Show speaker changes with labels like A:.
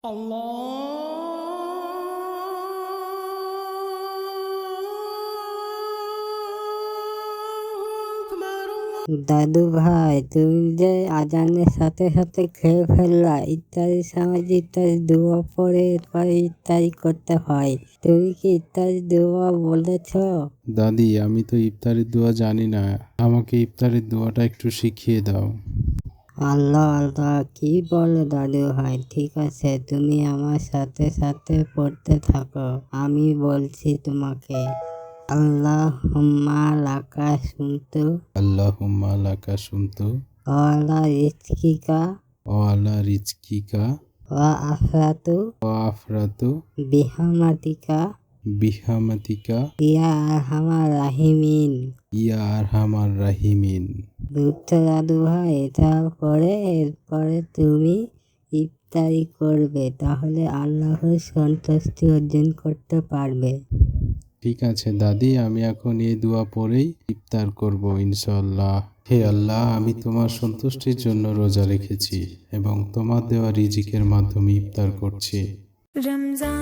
A: দাদু ভাই, তুমি যে আজানের সাথে সাথে খেয়ে ফেললা, ইত্যাদি সময় ইত্যাদি দোয়া পড়ে এরপরে ইত্যাদি করতে হয়। তুমি কি ইত্যাদি দোয়া বলেছ?
B: দাদি, আমি তো ইফতারের দোয়া জানি না, আমাকে ইফতারের দোয়াটা একটু শিখিয়ে দাও।
A: আল্লাহ আল্লাহ, কি বলো দাদু ভাই? ঠিক আছে, তুমি আমার সাথে সাথে পড়তে থাকো, আমি বলছি তোমাকে। আল্লাহুম্মা লাকা শুনতু
B: আল্লাহুম্মা লাকা শুনতু
A: ওয়ালা রিজকিকা
B: ওয়া আলা রিজকিকা
A: ওয়া আফরাতু
B: ওয়া আফরাতু
A: বিহামাতিকা
B: বিহামাতিকা
A: ইয়া আরহামার রাহিমিন।
B: ইয়া আরহামার রাহিমিন।
A: বুঝছো দাদু ভাই? এরপরে তুমি ইফতারি করবে, তাহলে আল্লাহর সন্তুষ্টি অর্জন করতে পারবে।
B: ঠিক আছে দাদি, আমি এখন এই দোয়া পড়েই ইফতার করব ইনশাআল্লাহ। হে আল্লাহ, আমি তোমার সন্তুষ্টির জন্য রোজা রেখেছি এবং তোমার দেওয়া রিজিকের মাধ্যমে ইফতার করছি।
C: रमजान